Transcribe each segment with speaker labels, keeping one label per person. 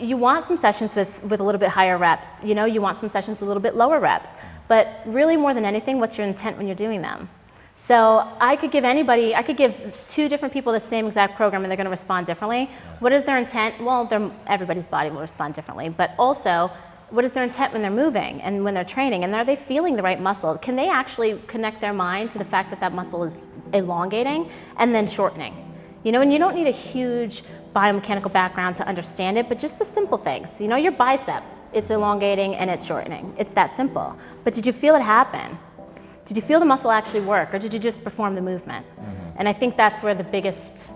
Speaker 1: You want some sessions with a little bit higher reps, you want some sessions with a little bit lower reps, but really more than anything, what's your intent when you're doing them? So I could give two different people the same exact program and they're gonna respond differently. What is their intent? Well, everybody's body will respond differently, but also, what is their intent when they're moving and when they're training? And are they feeling the right muscle? Can they actually connect their mind to the fact that that muscle is elongating and then shortening? And you don't need a huge biomechanical background to understand it, but just the simple things. Your bicep, it's elongating and it's shortening. It's that simple. But did you feel it happen? Did you feel the muscle actually work, or did you just perform the movement? Mm-hmm. And I think that's where the biggest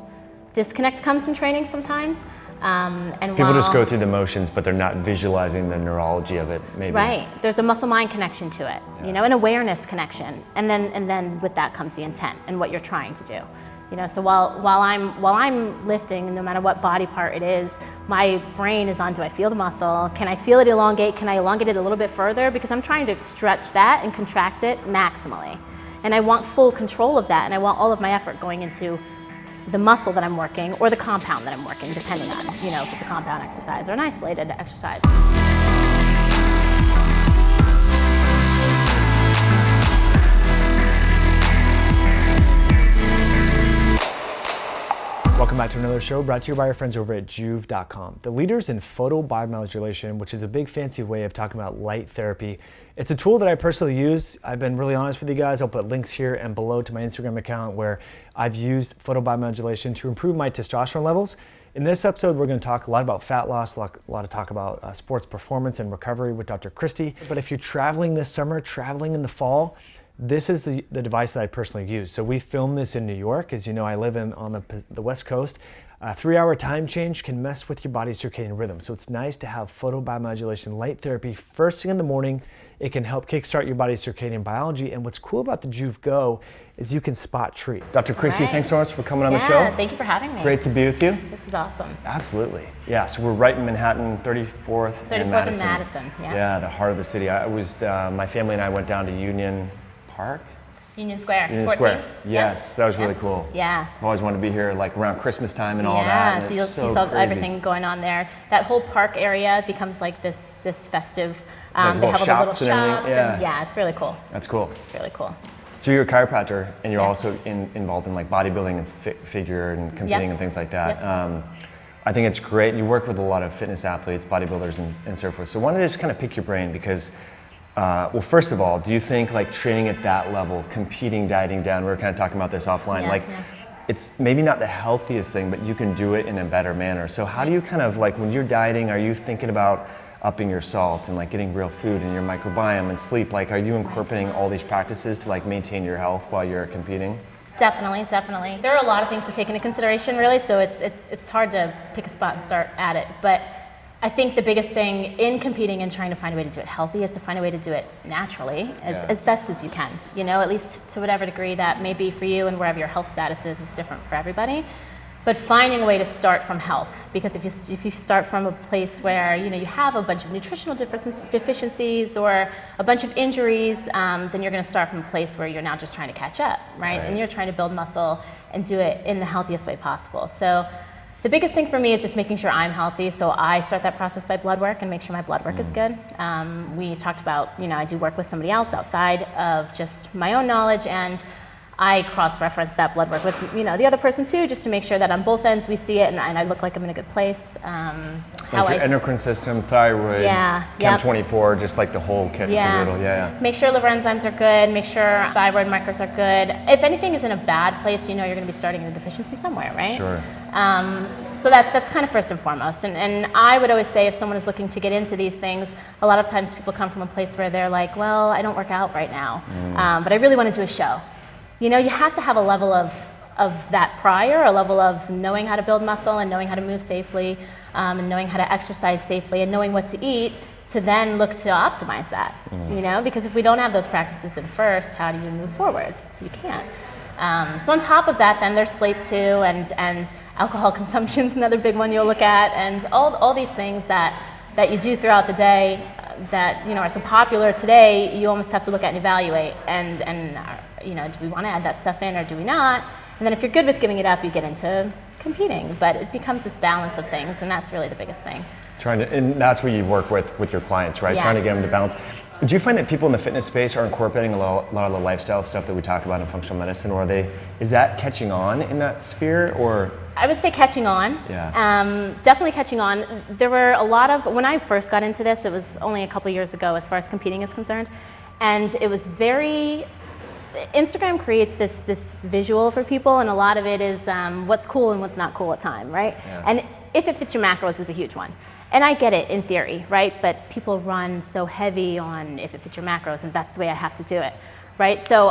Speaker 1: disconnect comes in training sometimes. And
Speaker 2: people just go through the motions, but they're not visualizing the neurology of it, maybe.
Speaker 1: Right. There's a muscle-mind connection to it, an awareness connection, and then with that comes the intent and what you're trying to do. So while I'm lifting, no matter what body part it is, my brain is on, do I feel the muscle? Can I feel it elongate? Can I elongate it a little bit further? Because I'm trying to stretch that and contract it maximally. And I want full control of that, and I want all of my effort going into the muscle that I'm working or the compound that I'm working, depending on, if it's a compound exercise or an isolated exercise.
Speaker 2: Welcome back to another show brought to you by our friends over at Joovv.com. The leaders in photobiomodulation, which is a big fancy way of talking about light therapy. It's a tool that I personally use. I've been really honest with you guys. I'll put links here and below to my Instagram account where I've used photobiomodulation to improve my testosterone levels. In this episode, we're going to talk a lot about fat loss, a lot of talk about sports performance and recovery with Dr. Christy. But if you're traveling this summer, traveling in the fall, this is the device that I personally use. So we filmed this in New York. As you know, I live on the West Coast. A 3-hour time change can mess with your body's circadian rhythm. So it's nice to have photobiomodulation light therapy first thing in the morning. It can help kickstart your body's circadian biology. And what's cool about the Joovv Go is you can spot treat. Dr. Christy, thanks so much for coming on the show.
Speaker 1: Thank you for having me.
Speaker 2: Great to be with you.
Speaker 1: This is awesome.
Speaker 2: Absolutely. Yeah, so we're right in Manhattan, 34th and Madison. Yeah, the heart of the city. My family and I went down to Union Park?
Speaker 1: Union Square.
Speaker 2: Union Square. Yes, that was really cool.
Speaker 1: Yeah.
Speaker 2: I've always wanted to be here like around Christmas time and all that.
Speaker 1: Yeah, so you'll see everything going on there. That whole park area becomes like this festive.
Speaker 2: They have all the little shops.
Speaker 1: And it's really cool.
Speaker 2: That's cool.
Speaker 1: It's really cool.
Speaker 2: So you're a chiropractor and you're also involved in like bodybuilding and figure and competing and things like that. I think it's great. You work with a lot of fitness athletes, bodybuilders and so forth. So I wanted to just kind of pick your brain because well, first of all, do you think like training at that level, competing, dieting down, we were kind of talking about this offline, it's maybe not the healthiest thing, but you can do it in a better manner. So how do you kind of like, when you're dieting, are you thinking about upping your salt and like getting real food and your microbiome and sleep? Like, are you incorporating all these practices to like maintain your health while you're competing?
Speaker 1: Definitely. There are a lot of things to take into consideration really, so it's hard to pick a spot and start at it. But I think the biggest thing in competing and trying to find a way to do it healthy is to find a way to do it naturally as best as you can, at least to whatever degree that may be for you and wherever your health status is, it's different for everybody. But finding a way to start from health, because if you start from a place where you have a bunch of nutritional deficiencies or a bunch of injuries, then you're going to start from a place where you're now just trying to catch up, right? And you're trying to build muscle and do it in the healthiest way possible. So the biggest thing for me is just making sure I'm healthy. So I start that process by blood work and make sure my blood work is good. We talked about, I do work with somebody else outside of just my own knowledge, and I cross-reference that blood work with, the other person too, just to make sure that on both ends we see it and I look like I'm in a good place.
Speaker 2: Like your endocrine system, thyroid, Chem24, just like the whole kit and caboodle.
Speaker 1: Make sure liver enzymes are good, make sure thyroid markers are good. If anything is in a bad place, you're going to be starting a deficiency somewhere, right?
Speaker 2: Sure.
Speaker 1: So that's kind of first and foremost. And I would always say if someone is looking to get into these things, a lot of times people come from a place where they're like, well, I don't work out right now, but I really want to do a show. You have to have a level of that prior, a level of knowing how to build muscle and knowing how to move safely, and knowing how to exercise safely and knowing what to eat to then look to optimize that, because if we don't have those practices in first, how do you move forward? You can't. So on top of that, then there's sleep too, and alcohol consumption is another big one you'll look at, and all these things that you do throughout the day that are so popular today, you almost have to look at and evaluate, and do we want to add that stuff in or do we not? And then if you're good with giving it up, you get into competing, but it becomes this balance of things, and that's really the biggest thing.
Speaker 2: And that's what you work with your clients, right?
Speaker 1: Yes.
Speaker 2: Trying to get them to balance. Do you find that people in the fitness space are incorporating a lot of the lifestyle stuff that we talk about in functional medicine, or is that catching on in that sphere, or?
Speaker 1: I would say catching on.
Speaker 2: Yeah.
Speaker 1: Definitely catching on. There were a lot of, when I first got into this, it was only a couple years ago as far as competing is concerned, and it was Instagram creates this visual for people, and a lot of it is what's cool and what's not cool at time, right?
Speaker 2: Yeah.
Speaker 1: And if it fits your macros is a huge one. And I get it in theory, right? But people run so heavy on if it fits your macros, and that's the way I have to do it, right? So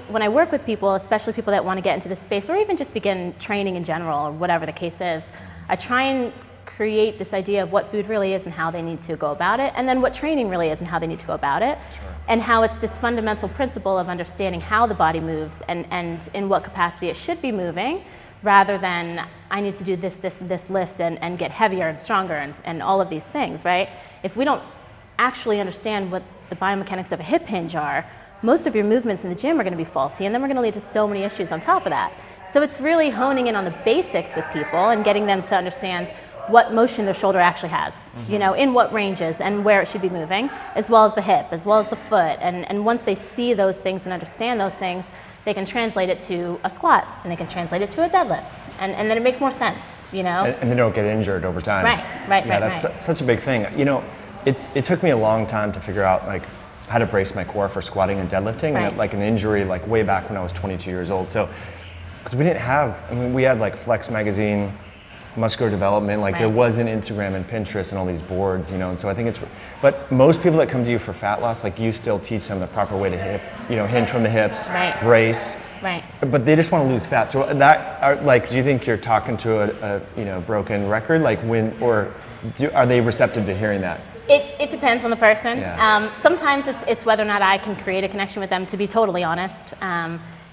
Speaker 1: when I work with people, especially people that want to get into this space, or even just begin training in general, or whatever the case is, I try and create this idea of what food really is and how they need to go about it, and then what training really is and how they need to go about it,
Speaker 2: Sure.
Speaker 1: and how it's this fundamental principle of understanding how the body moves and in what capacity it should be moving, rather than I need to do this, and this lift and get heavier and stronger and all of these things, right? If we don't actually understand what the biomechanics of a hip hinge are, most of your movements in the gym are going to be faulty, and then we're going to lead to so many issues on top of that. So it's really honing in on the basics with people and getting them to understand what motion their shoulder actually has, you know, in what ranges and where it should be moving, as well as the hip, as well as the foot. And once they see those things and understand those things, they can translate it to a squat, and they can translate it to a deadlift, and then it makes more sense, you know?
Speaker 2: And they don't get injured over time.
Speaker 1: Right.
Speaker 2: That's such a big thing. You know, it took me a long time to figure out like how to brace my core for squatting and deadlifting,
Speaker 1: Right.
Speaker 2: and like an injury like way back when I was 22 years old. So, because we didn't have, we had like Flex magazine, muscular development, like there
Speaker 1: Right.
Speaker 2: wasn't Instagram and Pinterest and all these boards, you know, and so I think but most people that come to you for fat loss, like you still teach them the proper way to hinge from the hips,
Speaker 1: Right.
Speaker 2: brace,
Speaker 1: Right.
Speaker 2: but they just want to lose fat. So do you think you're talking to a broken record, like are they receptive to hearing that?
Speaker 1: It depends on the person.
Speaker 2: Yeah.
Speaker 1: Sometimes it's whether or not I can create a connection with them, to be totally honest.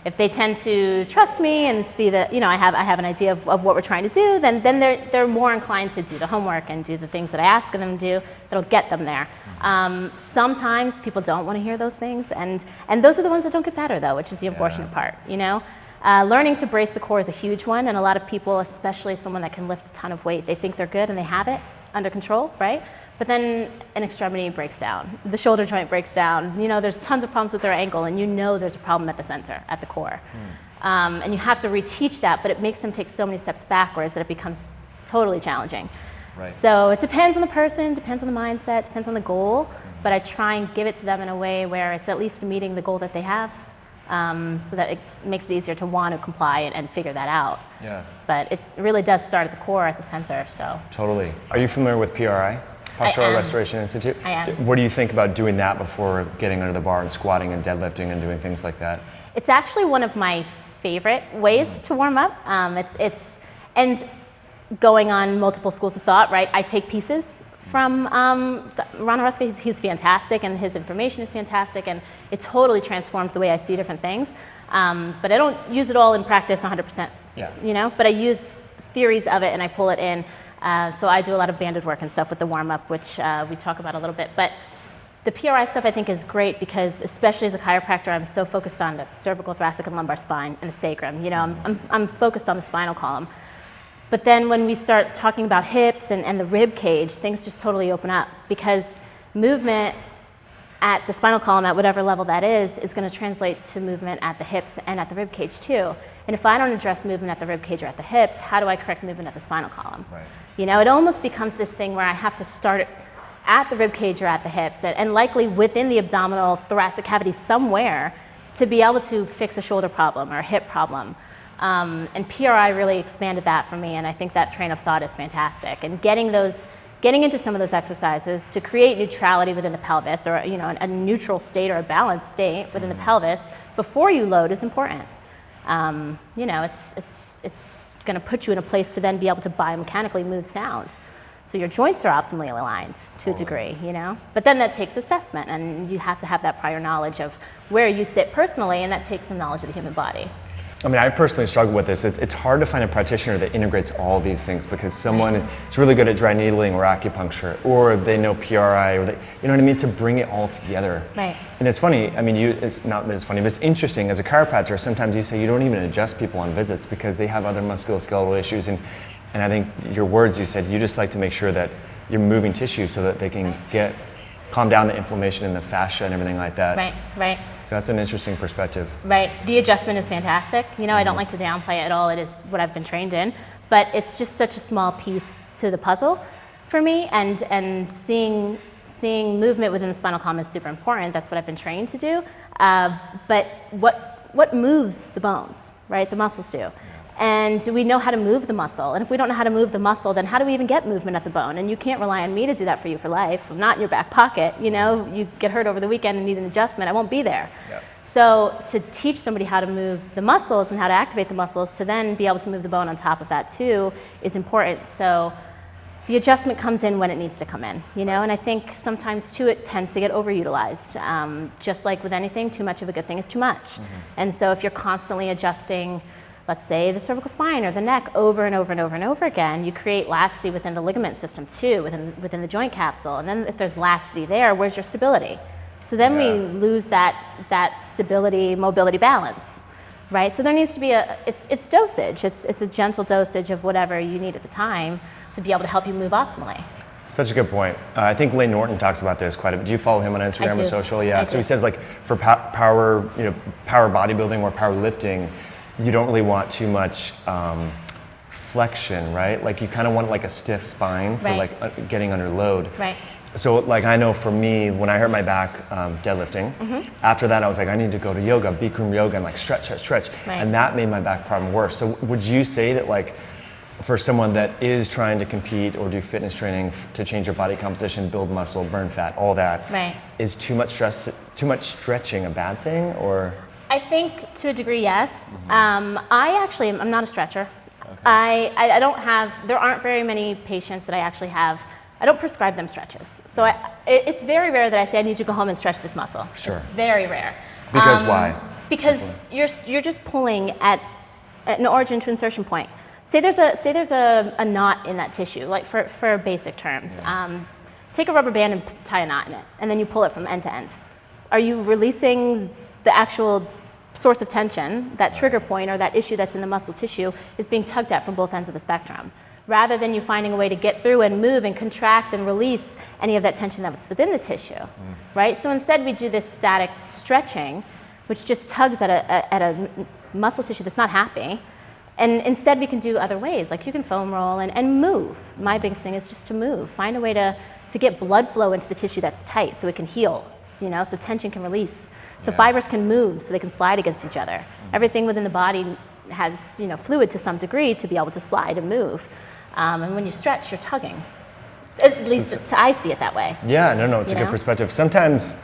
Speaker 1: If they tend to trust me and see that, you know, I have an idea of what we're trying to do, then they're more inclined to do the homework and do the things that I ask them to do that'll get them there. Sometimes people don't want to hear those things, and those are the ones that don't get better, though, which is the unfortunate part, you know? Learning to brace the core is a huge one, and a lot of people, especially someone that can lift a ton of weight, they think they're good and they have it under control, right? But then an extremity breaks down, the shoulder joint breaks down, you know, there's tons of problems with their ankle, and you know there's a problem at the center, at the core. And you have to reteach that, but it makes them take so many steps backwards that it becomes totally challenging.
Speaker 2: Right.
Speaker 1: So it depends on the person, depends on the mindset, depends on the goal, but I try and give it to them in a way where it's at least meeting the goal that they have, so that it makes it easier to want to comply and figure that out.
Speaker 2: Yeah.
Speaker 1: But it really does start at the core, at the center, so.
Speaker 2: Totally. Are you familiar with PRI? Postural Restoration Institute?
Speaker 1: I am.
Speaker 2: What do you think about doing that before getting under the bar and squatting and deadlifting and doing things like that?
Speaker 1: It's actually one of my favorite ways to warm up. And going on multiple schools of thought, right? I take pieces from Ron Oreska. He's fantastic, and his information is fantastic, and it totally transforms the way I see different things. But I don't use it all in practice 100%, you know, but I use theories of it and I pull it in. So I do a lot of banded work and stuff with the warm-up, which we talk about a little bit. But the PRI stuff I think is great because, especially as a chiropractor, I'm so focused on the cervical, thoracic, and lumbar spine and the sacrum. You know, I'm focused on the spinal column. But then when we start talking about hips and the rib cage, things just totally open up, because movement at the spinal column, at whatever level that is going to translate to movement at the hips and at the rib cage too. And if I don't address movement at the rib cage or at the hips, how do I correct movement at the spinal column?
Speaker 2: Right.
Speaker 1: You know, it almost becomes this thing where I have to start at the rib cage or at the hips, and likely within the abdominal thoracic cavity somewhere, to be able to fix a shoulder problem or a hip problem. And PRI really expanded that for me, and I think that train of thought is fantastic. And getting into some of those exercises to create neutrality within the pelvis, or you know, a neutral state or a balanced state within the pelvis before you load is important. You know, it's going to put you in a place to then be able to biomechanically move sound. So your joints are optimally aligned to a degree, you know? But then that takes assessment, and you have to have that prior knowledge of where you sit personally, and that takes some knowledge of the human body.
Speaker 2: I mean, I personally struggle with this. It's hard to find a practitioner that integrates all these things, because someone is really good at dry needling or acupuncture, or they know PRI, or they, you know what I mean, to bring it all together.
Speaker 1: Right.
Speaker 2: And it's funny, I mean, it's not that it's funny, but it's interesting. As a chiropractor, sometimes you say you don't even adjust people on visits because they have other musculoskeletal issues. And I think your words, you said you just like to make sure that you're moving tissue so that they can calm down the inflammation in the fascia and everything like that.
Speaker 1: Right, right.
Speaker 2: So that's an interesting perspective.
Speaker 1: Right. The adjustment is fantastic. You know, I don't like to downplay it at all. It is what I've been trained in, but it's just such a small piece to the puzzle for me. And seeing movement within the spinal column is super important. That's what I've been trained to do. But what moves the bones, right? The muscles do. And we know how to move the muscle. And if we don't know how to move the muscle, then how do we even get movement at the bone? And you can't rely on me to do that for you for life. I'm not in your back pocket. You know, you get hurt over the weekend and need an adjustment, I won't be there. Yep. So to teach somebody how to move the muscles and how to activate the muscles to then be able to move the bone on top of that too is important. So the adjustment comes in when it needs to come in, you know, and I think sometimes too it tends to get overutilized. Just like with anything, too much of a good thing is too much. And so if you're constantly adjusting, let's say the cervical spine or the neck over and over and over and over again, you create laxity within the ligament system too, within the joint capsule. And then if there's laxity there, where's your stability? So then we lose that stability, mobility balance, right? So there needs to be it's dosage. It's a gentle dosage of whatever you need at the time to be able to help you move optimally.
Speaker 2: Such a good point. I think Lane Norton talks about this quite a bit. Do you follow him on Instagram or social? Yeah. So he says, like, for power bodybuilding or powerlifting, you don't really want too much flexion, right? Like you kind of want like a stiff spine for like getting under load.
Speaker 1: Right.
Speaker 2: So like I know for me, when I hurt my back deadlifting, after that I was like, I need to go to yoga, Bikram yoga, and like stretch. And that made my back problem worse. So would you say that, like, for someone that is trying to compete or do fitness training to change your body composition, build muscle, burn fat, all that, is too much stretching a bad thing, or?
Speaker 1: I think to a degree, yes. I'm not a stretcher. Okay. I don't have, there aren't very many patients that I actually have, I don't prescribe them stretches. So it's very rare that I say, I need you to go home and stretch this muscle.
Speaker 2: Sure.
Speaker 1: It's very rare.
Speaker 2: Because why?
Speaker 1: Because you're just pulling at an origin to insertion point. Say there's a knot in that tissue, like for basic terms. Take a rubber band and tie a knot in it, and then you pull it from end to end. Are you releasing the actual source of tension? That trigger point or that issue that's in the muscle tissue is being tugged at from both ends of the spectrum, rather than you finding a way to get through and move and contract and release any of that tension that's within the tissue, right? So instead we do this static stretching, which just tugs at a muscle tissue that's not happy. And instead we can do other ways, like you can foam roll and move. My biggest thing is just to move. Find a way to get blood flow into the tissue that's tight so it can heal, so tension can release. So fibers can move so they can slide against each other. Everything within the body has fluid to some degree to be able to slide and move. And when you stretch, you're tugging. At least I see it that way.
Speaker 2: Yeah, no, it's a good perspective. Sometimes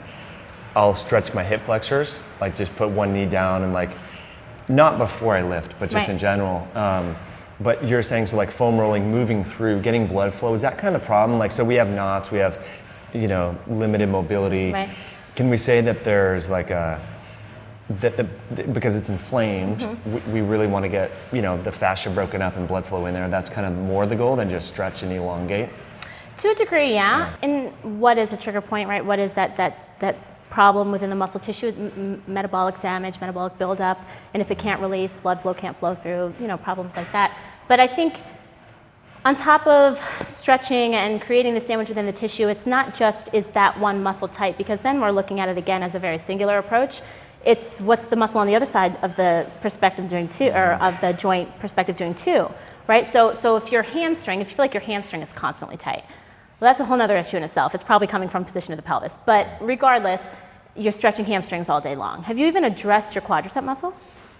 Speaker 2: I'll stretch my hip flexors, like just put one knee down and like, not before I lift, but just in general. But you're saying, so like foam rolling, moving through, getting blood flow, is that kind of problem? Like, so we have knots, we have, limited mobility. Right. Can we say that there's like because it's inflamed, we really want to get, the fascia broken up and blood flow in there? That's kind of more the goal than just stretch and elongate? To
Speaker 1: a degree, yeah. And what is a trigger point, right? What is that problem within the muscle tissue? Metabolic damage, metabolic buildup, and if it can't release, blood flow can't flow through, problems like that. But I think on top of stretching and creating the sandwich within the tissue, it's not just is that one muscle tight, because then we're looking at it again as a very singular approach. It's what's the muscle on the other side of the perspective doing too, or of the joint perspective doing too, right? So if your hamstring, if you feel like your hamstring is constantly tight, well, that's a whole other issue in itself. It's probably coming from position of the pelvis. But regardless, you're stretching hamstrings all day long. Have you even addressed your quadricep muscle?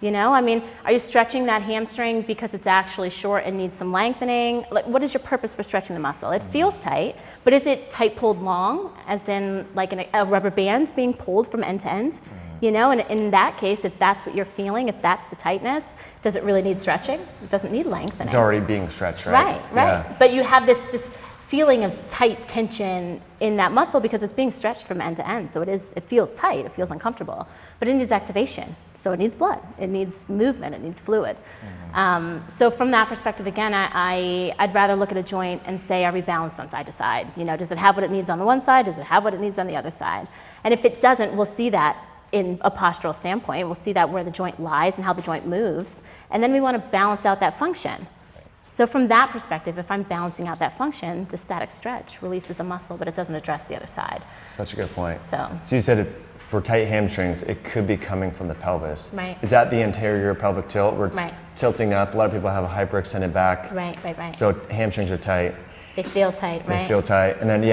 Speaker 1: Are you stretching that hamstring because it's actually short and needs some lengthening? Like, what is your purpose for stretching the muscle? It feels tight, but is it tight pulled long, as in like a rubber band being pulled from end to end? And in that case, if that's what you're feeling, if that's the tightness, does it really need stretching? It doesn't need lengthening.
Speaker 2: It's already being stretched, right?
Speaker 1: Right. Yeah. But you have this feeling of tight tension in that muscle because it's being stretched from end to end. So it feels tight, it feels uncomfortable, but it needs activation. So it needs blood, it needs movement, it needs fluid. So from that perspective, again, I'd rather look at a joint and say, are we balanced on side to side? You know, does it have what it needs on the one side? Does it have what it needs on the other side? And if it doesn't, we'll see that in a postural standpoint. We'll see that where the joint lies and how the joint moves. And then we want to balance out that function. So from that perspective, if I'm balancing out that function, the static stretch releases a muscle, but it doesn't address the other side.
Speaker 3: Such a good point.
Speaker 1: So
Speaker 3: you said it's for tight hamstrings, it could be coming from the pelvis.
Speaker 1: Right.
Speaker 3: Is that the anterior pelvic tilt where it's
Speaker 1: Right.
Speaker 3: tilting up? A lot of people have a hyperextended back.
Speaker 1: Right.
Speaker 3: So hamstrings are tight.
Speaker 1: They feel tight, right?
Speaker 3: They feel tight. And then,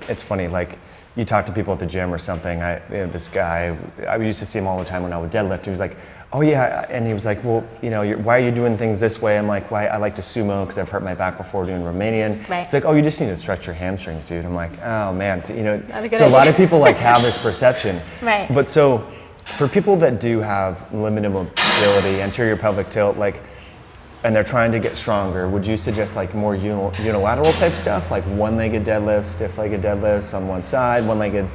Speaker 3: it's funny, like you talk to people at the gym or something. This guy, I used to see him all the time when I would deadlift. He was like, oh yeah, and he was like, well, you know, why are you doing things this way? I'm like, why? I like to sumo because I've hurt my back before doing Romanian.
Speaker 1: Right.
Speaker 3: It's like, oh, you just need to stretch your hamstrings, dude. I'm like, oh man, you know.
Speaker 1: Not a good
Speaker 3: so a lot
Speaker 1: idea.
Speaker 3: of people like have this perception.
Speaker 1: Right.
Speaker 3: But so for people that do have limited mobility, anterior pelvic tilt, like, and they're trying to get stronger, would you suggest like more unilateral type stuff, like one-legged deadlifts, stiff-legged deadlifts on one side, one-legged,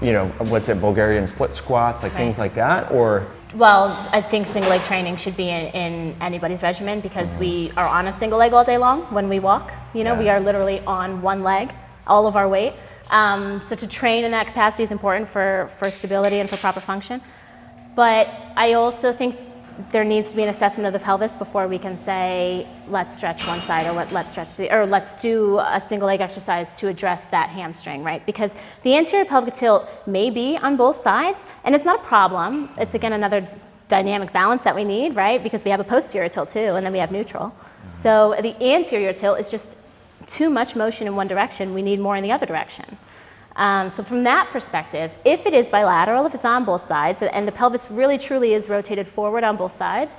Speaker 3: you know, Bulgarian split squats, like things like that, or?
Speaker 1: Well, I think single leg training should be in anybody's regimen because we are on a single leg all day long when we walk. You know, we are literally on one leg, all of our weight. So to train in that capacity is important for stability and for proper function. But I also think there needs to be an assessment of the pelvis before we can say, let's stretch one side or let's do a single leg exercise to address that hamstring, right? Because the anterior pelvic tilt may be on both sides, and it's not a problem. It's again another dynamic balance that we need, right? Because we have a posterior tilt too, and then we have neutral. So the anterior tilt is just too much motion in one direction. We need more in the other direction. So from that perspective, if it is bilateral, if it's on both sides, and the pelvis really truly is rotated forward on both sides,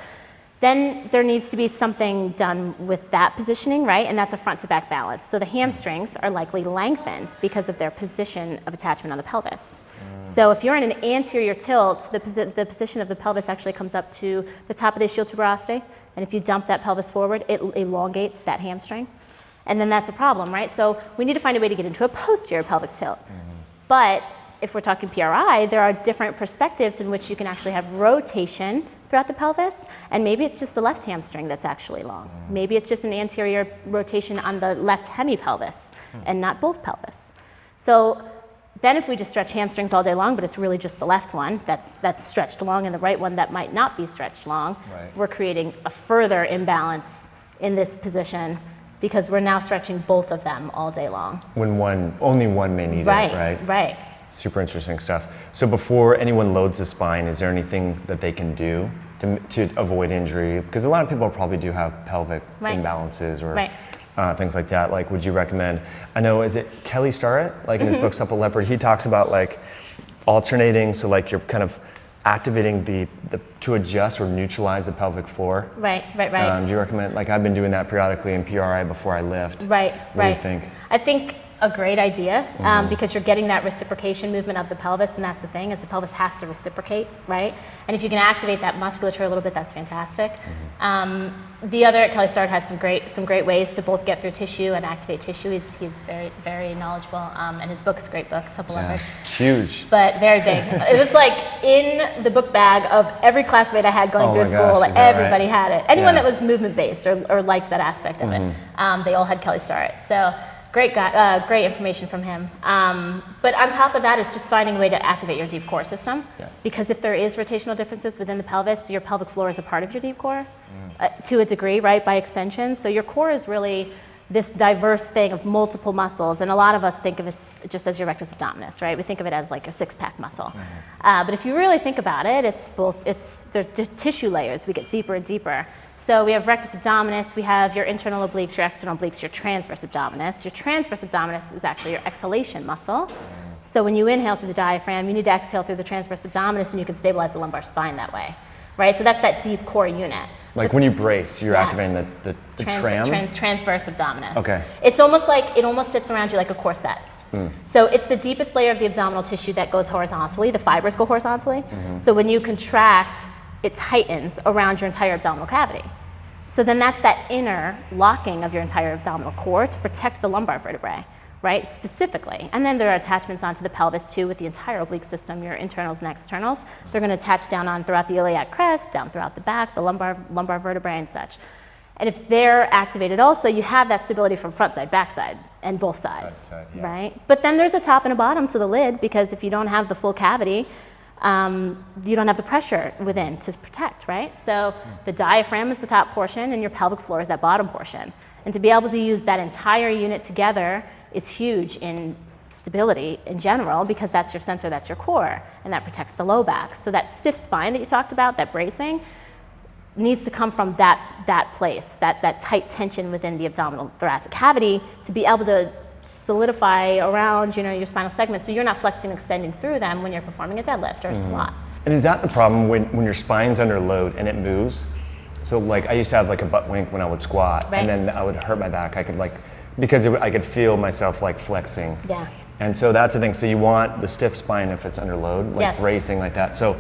Speaker 1: then there needs to be something done with that positioning, right? And that's a front to back balance. So the hamstrings are likely lengthened because of their position of attachment on the pelvis. So if you're in an anterior tilt, the position of the pelvis actually comes up to the top of the ischial tuberosity. And if you dump that pelvis forward, it elongates that hamstring. And then that's a problem, right? So we need to find a way to get into a posterior pelvic tilt. But if we're talking PRI, there are different perspectives in which you can actually have rotation throughout the pelvis, and maybe it's just the left hamstring that's actually long. Maybe it's just an anterior rotation on the left hemipelvis and not both pelvis. So then if we just stretch hamstrings all day long, but it's really just the left one that's stretched long and the right one that might not be stretched long, we're creating a further imbalance in this position because we're now stretching both of them all day long.
Speaker 3: When only one may need it, right?
Speaker 1: Right.
Speaker 3: Super interesting stuff. So before anyone loads the spine, is there anything that they can do to avoid injury? Because a lot of people probably do have pelvic imbalances or things like that. Like, would you recommend, I know, is it Kelly Starrett? Like in his book, Supple Leopard, he talks about like alternating, so like you're kind of activating the to adjust or neutralize the pelvic floor.
Speaker 1: Right.
Speaker 3: Do you recommend, like I've been doing that periodically in PRI before I lift. What do you think?
Speaker 1: I think a great idea because you're getting that reciprocation movement of the pelvis, and that's the thing, is the pelvis has to reciprocate, right? And if you can activate that musculature a little bit, that's fantastic. The other, Kelly Starrett has some great ways to both get through tissue and activate tissue. He's very, very knowledgeable, and his book is a great book, Supple Leopard.
Speaker 3: Huge.
Speaker 1: But very big. It was like in the book bag of every classmate I had going through school, everybody had it. Anyone that was movement-based or liked that aspect of it, they all had Kelly Starrett. So great guy, great information from him. But on top of that, it's just finding a way to activate your deep core system. Because if there is rotational differences within the pelvis, your pelvic floor is a part of your deep core to a degree, right, by extension. So your core is really this diverse thing of multiple muscles. And a lot of us think of it just as your rectus abdominis, right? We think of it as like your six-pack muscle. But if you really think about it, it's the tissue layers. We get deeper and deeper. So we have rectus abdominis, we have your internal obliques, your external obliques, your transverse abdominis. Your transverse abdominis is actually your exhalation muscle. So when you inhale through the diaphragm, you need to exhale through the transverse abdominis, and you can stabilize the lumbar spine that way, right? So that's that deep core unit.
Speaker 3: Like when you brace, you're activating the
Speaker 1: transverse abdominis.
Speaker 3: Okay.
Speaker 1: It's almost like, it almost sits around you like a corset. So it's the deepest layer of the abdominal tissue that goes horizontally. The fibers go horizontally. So when you contract, it tightens around your entire abdominal cavity. So then that's that inner locking of your entire abdominal core to protect the lumbar vertebrae, right, specifically. And then there are attachments onto the pelvis too with the entire oblique system, your internals and externals. They're going to attach down on throughout the iliac crest, down throughout the back, the lumbar vertebrae and such. And if they're activated also, you have that stability from front side, back side, and both sides,
Speaker 3: Side, yeah.
Speaker 1: right? But then there's a top and a bottom to the lid, because if you don't have the full cavity, you don't have the pressure within to protect, right? So the diaphragm is the top portion and your pelvic floor is that bottom portion. And to be able to use that entire unit together is huge in stability in general, because that's your center, that's your core, and that protects the low back. So that stiff spine that you talked about, that bracing, needs to come from that place, that tight tension within the abdominal thoracic cavity to be able to solidify around, you know, your spinal segments, so you're not flexing and extending through them when you're performing a deadlift or a squat.
Speaker 3: And is that the problem when your spine's under load and it moves? So like I used to have like a butt wink when I would squat,
Speaker 1: Right.
Speaker 3: and then I would hurt my back. I could like, because I could feel myself like flexing.
Speaker 1: Yeah.
Speaker 3: And so that's the thing. So you want the stiff spine if it's under load, like
Speaker 1: Yes.
Speaker 3: bracing like that. So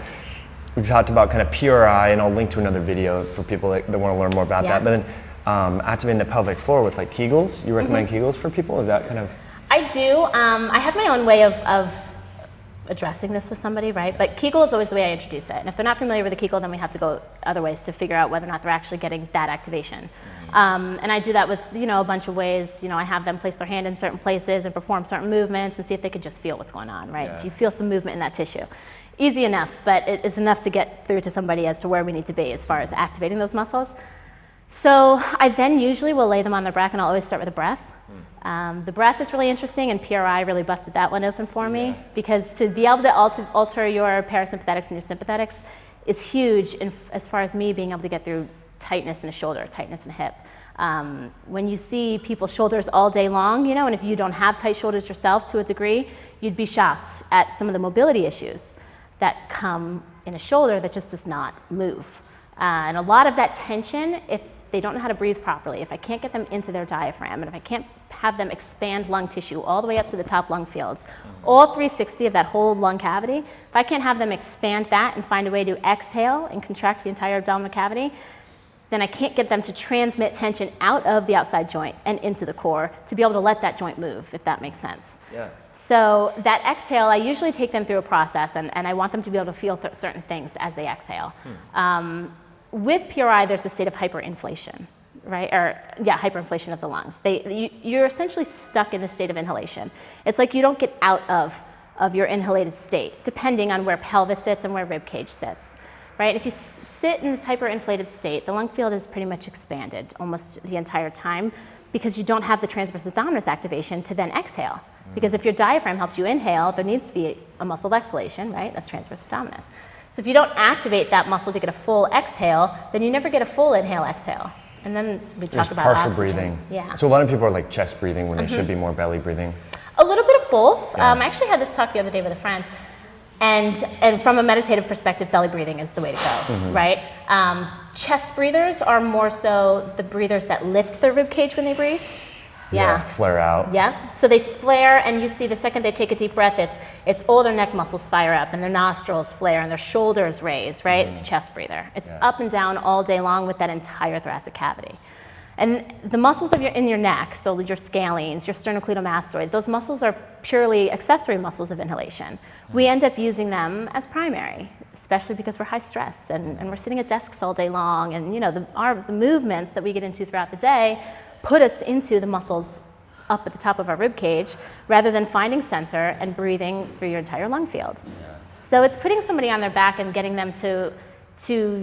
Speaker 3: we've talked about kind of PRI, and I'll link to another video for people that want to learn more about
Speaker 1: Yeah.
Speaker 3: that. But then activating the pelvic floor with like Kegels. You recommend Kegels for people? Is that kind of?
Speaker 1: I do. I have my own way of addressing this with somebody, right? But Kegel is always the way I introduce it. And if they're not familiar with the Kegel, then we have to go other ways to figure out whether or not they're actually getting that activation. And I do that with, you know, a bunch of ways. You know, I have them place their hand in certain places and perform certain movements and see if they can just feel what's going on, right?
Speaker 3: Yeah.
Speaker 1: Do you feel some movement in that tissue? Easy enough, but it is enough to get through to somebody as to where we need to be as far as activating those muscles. So I then usually will lay them on their back, and I'll always start with the breath. The breath is really interesting, and PRI really busted that one open for me, because to be able to alter your parasympathetics and your sympathetics is huge as far as me being able to get through tightness in the shoulder, tightness in the hip. When you see people's shoulders all day long, you know, and if you don't have tight shoulders yourself to a degree, you'd be shocked at some of the mobility issues that come in a shoulder that just does not move. And a lot of that tension, if they don't know how to breathe properly, if I can't get them into their diaphragm, and if I can't have them expand lung tissue all the way up to the top lung fields, all 360 of that whole lung cavity, if I can't have them expand that and find a way to exhale and contract the entire abdominal cavity, then I can't get them to transmit tension out of the outside joint and into the core to be able to let that joint move, if that makes sense.
Speaker 3: Yeah.
Speaker 1: So that exhale, I usually take them through a process, and I want them to be able to feel certain things as they exhale. With PRI, there's the state of hyperinflation, right? Or yeah, hyperinflation of the lungs. You're essentially stuck in the state of inhalation. It's like you don't get out of your inhalated state, depending on where pelvis sits and where ribcage sits, right? If you sit in this hyperinflated state, the lung field is pretty much expanded almost the entire time, because you don't have the transverse abdominis activation to then exhale. Because if your diaphragm helps you inhale, there needs to be a muscle exhalation, right? That's transverse abdominis. So if you don't activate that muscle to get a full exhale, then you never get a full inhale-exhale. And then we talk about
Speaker 3: partial
Speaker 1: oxygen.
Speaker 3: breathing.
Speaker 1: Yeah.
Speaker 3: So a lot of people are like chest breathing when they should be more belly breathing.
Speaker 1: A little bit of both.
Speaker 3: Yeah.
Speaker 1: I actually had this talk the other day with a friend. And from a meditative perspective, belly breathing is the way to go, right? Chest breathers are more so the breathers that lift their rib cage when they breathe. Yeah.
Speaker 3: Flare out.
Speaker 1: Yeah. So they flare, and you see the second they take a deep breath, it's all their neck muscles fire up, and their nostrils flare, and their shoulders raise, right? It's a chest breather. It's up and down all day long with that entire thoracic cavity. And the muscles in your neck, so your scalenes, your sternocleidomastoid, those muscles are purely accessory muscles of inhalation. We end up using them as primary, especially because we're high stress and we're sitting at desks all day long, and you know the movements that we get into throughout the day put us into the muscles up at the top of our rib cage, rather than finding center and breathing through your entire lung field. So it's putting somebody on their back and getting them to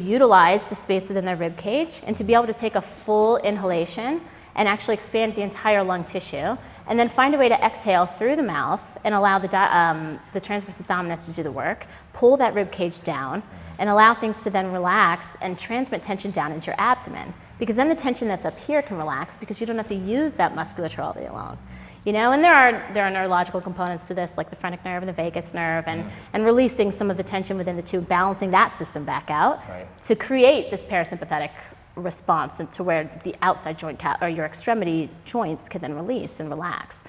Speaker 1: utilize the space within their rib cage, and to be able to take a full inhalation and actually expand the entire lung tissue, and then find a way to exhale through the mouth and allow the transverse abdominis to do the work, pull that rib cage down, and allow things to then relax and transmit tension down into your abdomen. Because then the tension that's up here can relax, because you don't have to use that musculature all day long. You know, and there are neurological components to this, like the phrenic nerve and the vagus nerve, and releasing some of the tension within the two, balancing that system back out to create this parasympathetic response, and to where the outside joint or your extremity joints can then release and relax.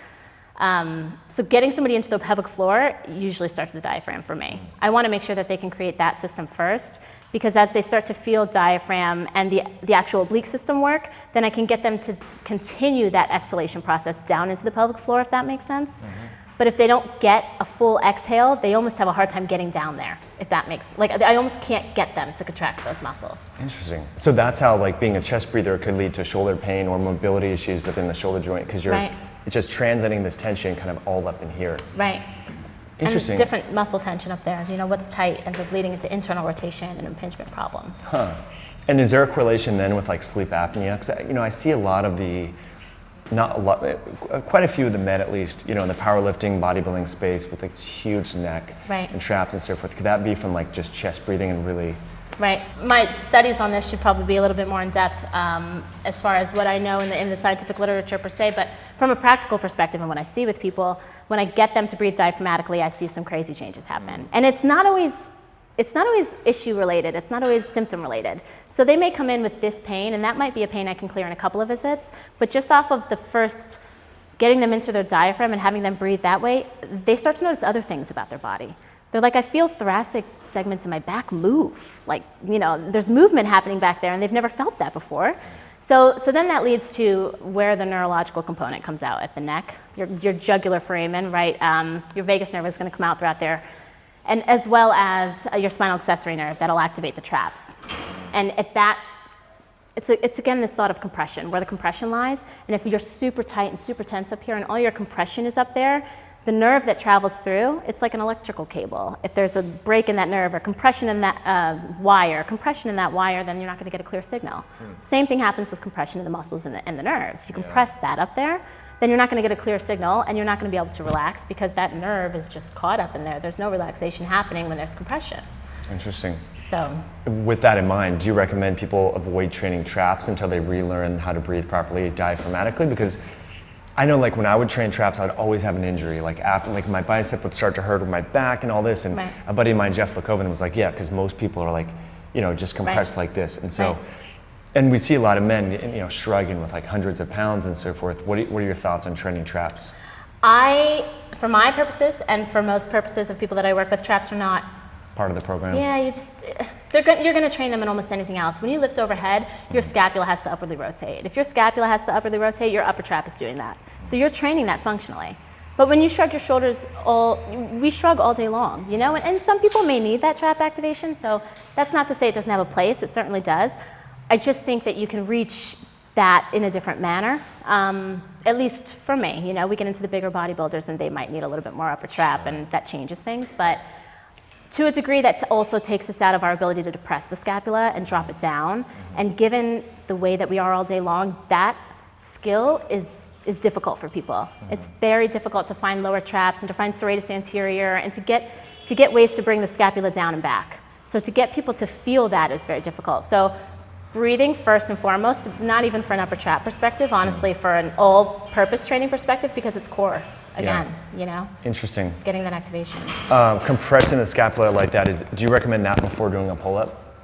Speaker 1: So getting somebody into the pelvic floor usually starts with the diaphragm for me. I want to make sure that they can create that system first, because as they start to feel diaphragm and the actual oblique system work, then I can get them to continue that exhalation process down into the pelvic floor, if that makes sense. But if they don't get a full exhale, they almost have a hard time getting down there, if that makes, like I almost can't get them to contract those muscles.
Speaker 3: Interesting. So that's how like being a chest breather could lead to shoulder pain or mobility issues within the shoulder joint, because you're, it's just translating this tension kind of all up in here.
Speaker 1: Right.
Speaker 3: Interesting.
Speaker 1: And different muscle tension up there. You know, what's tight ends up leading into internal rotation and impingement problems.
Speaker 3: Huh. And is there a correlation then with like sleep apnea? Because you know, I see a lot of the, not a lot, quite a few of the men at least, you know, in the powerlifting, bodybuilding space with like huge neck and traps and so forth. Could that be from like just chest breathing and really?
Speaker 1: Right. My studies on this should probably be a little bit more in depth as far as what I know in the scientific literature per se, but from a practical perspective and what I see with people, when I get them to breathe diaphragmatically, I see some crazy changes happen. And it's not always issue related, it's not always symptom related. So they may come in with this pain, and that might be a pain I can clear in a couple of visits, but just off of the first getting them into their diaphragm and having them breathe that way, they start to notice other things about their body. They're like, I feel thoracic segments in my back move. Like, you know, there's movement happening back there, and they've never felt that before. So then that leads to where the neurological component comes out at the neck, your jugular foramen, right? Your vagus nerve is going to come out throughout there, and as well as your spinal accessory nerve that'll activate the traps. And at that, it's again this thought of compression, where the compression lies. And if you're super tight and super tense up here, and all your compression is up there, the nerve that travels through, it's like an electrical cable. If there's a break in that nerve or compression in that wire, then you're not going to get a clear signal. Same thing happens with compression in the muscles and the nerves. You compress that up there, then you're not going to get a clear signal, and you're not going to be able to relax because that nerve is just caught up in there. There's no relaxation happening when there's compression.
Speaker 3: Interesting.
Speaker 1: So,
Speaker 3: with that in mind, do you recommend people avoid training traps until they relearn how to breathe properly diaphragmatically? Because I know, like when I would train traps, I'd always have an injury. Like after, like my bicep would start to hurt with my back and all this. And a buddy of mine, Jeff Lecoven, was like, yeah, because most people are like, you know, just compressed like this. And so, and we see a lot of men, you know, shrugging with like hundreds of pounds and so forth. What are your thoughts on training traps?
Speaker 1: For my purposes and for most purposes of people that I work with, traps are not
Speaker 3: part of the program.
Speaker 1: Yeah, you're going to train them in almost anything else. When you lift overhead, your scapula has to upwardly rotate. If your scapula has to upwardly rotate, your upper trap is doing that. So you're training that functionally. But when you shrug your shoulders, we shrug all day long, you know? And some people may need that trap activation, so that's not to say it doesn't have a place. It certainly does. I just think that you can reach that in a different manner, at least for me. You know, we get into the bigger bodybuilders, and they might need a little bit more upper trap, and that changes things. But to a degree, that also takes us out of our ability to depress the scapula and drop it down. And given the way that we are all day long, that skill is difficult for people. It's very difficult to find lower traps and to find serratus anterior and to get ways to bring the scapula down and back. So to get people to feel that is very difficult. So breathing first and foremost, not even for an upper trap perspective, honestly, for an all-purpose training perspective, because it's core. Again, you know? Interesting. It's getting that activation.
Speaker 3: Compressing the scapula like that, do you recommend that before doing a pull-up?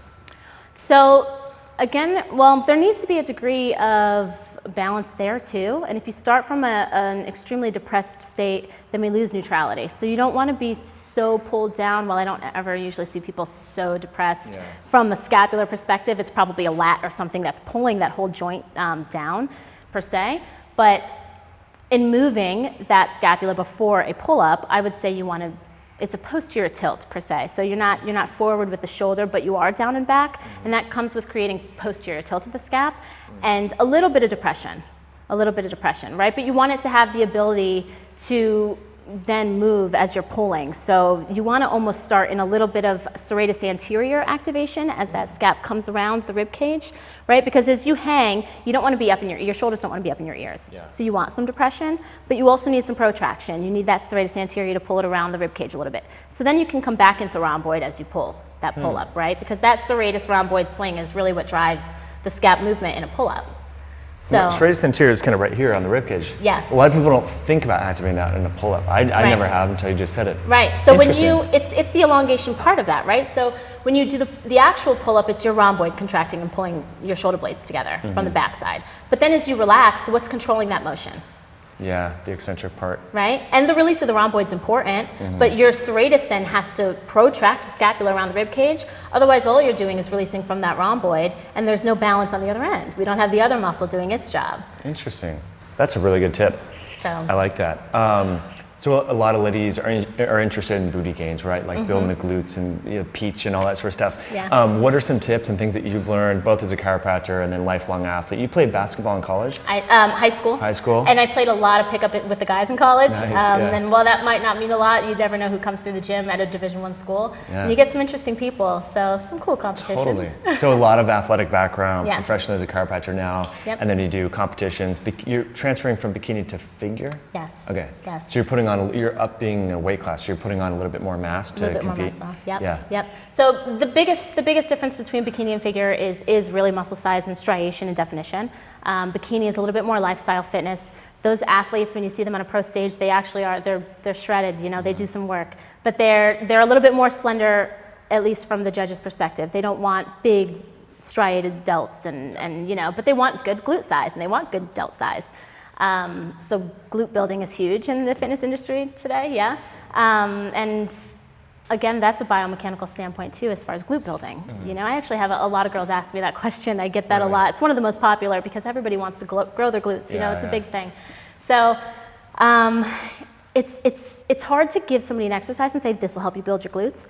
Speaker 1: So again, well, there needs to be a degree of balance there too. And if you start from an extremely depressed state, then we lose neutrality. So you don't want to be so pulled down. Well, I don't ever usually see people so depressed. From a scapular perspective, it's probably a lat or something that's pulling that whole joint down per se. But in moving that scapula before a pull-up, I would say you want to, it's a posterior tilt per se. So you're not forward with the shoulder, but you are down and back, and that comes with creating posterior tilt of the scap and a little bit of depression, right? But you want it to have the ability to then move as you're pulling. So you want to almost start in a little bit of serratus anterior activation as that scap comes around the rib cage, right? Because as you hang, you don't want to be up in your shoulders don't want to be up in your ears. So you want some depression, but you also need some protraction. You need that serratus anterior to pull it around the rib cage a little bit. So then you can come back into rhomboid as you pull that pull up, right? Because that serratus rhomboid sling is really what drives the scap movement in a pull up. So
Speaker 3: serratus anterior is kind of right here on the ribcage.
Speaker 1: Yes.
Speaker 3: A lot of people don't think about activating that in a pull-up. I never have until you just said it.
Speaker 1: Right. So when it's the elongation part of that, right? So when you do the actual pull-up, it's your rhomboid contracting and pulling your shoulder blades together from the backside. But then as you relax, what's controlling that motion?
Speaker 3: Yeah, the eccentric part.
Speaker 1: Right? And the release of the rhomboid is important, but your serratus then has to protract the scapula around the rib cage. Otherwise, all you're doing is releasing from that rhomboid, and there's no balance on the other end. We don't have the other muscle doing its job.
Speaker 3: Interesting. That's a really good tip.
Speaker 1: So
Speaker 3: I like that. So a lot of ladies are interested in booty gains, right? Like building the glutes and peach and all that sort of stuff.
Speaker 1: Yeah.
Speaker 3: What are some tips and things that you've learned, both as a chiropractor and then lifelong athlete? You played basketball in college?
Speaker 1: High school.
Speaker 3: High school.
Speaker 1: And I played a lot of pickup with the guys in college.
Speaker 3: Nice, yeah.
Speaker 1: And while that might not mean a lot, you never know who comes through the gym at a Division I school.
Speaker 3: Yeah.
Speaker 1: And you get some interesting people, so some cool competition.
Speaker 3: Totally. So a lot of athletic background,
Speaker 1: Yeah.
Speaker 3: professional as a chiropractor now,
Speaker 1: Yep.
Speaker 3: and then you do competitions. You're transferring from bikini to figure?
Speaker 1: Yes.
Speaker 3: Okay.
Speaker 1: Yes.
Speaker 3: So you're up being a weight class, so you're putting on a little bit more mass to compete.
Speaker 1: A little bit more muscle. Yep.
Speaker 3: Yeah.
Speaker 1: Yep. So the biggest difference between bikini and figure is really muscle size and striation and definition. Bikini is a little bit more lifestyle fitness. Those athletes, when you see them on a pro stage, they actually are they're shredded. They do some work, but they're a little bit more slender, at least from the judge's perspective. They don't want big striated delts but they want good glute size and they want good delt size. So glute building is huge in the fitness industry today, yeah. And again, that's a biomechanical standpoint too, as far as glute building. I actually have a lot of girls ask me that question. I get that a lot. It's one of the most popular because everybody wants to grow their glutes. It's a big thing. So it's hard to give somebody an exercise and say this will help you build your glutes.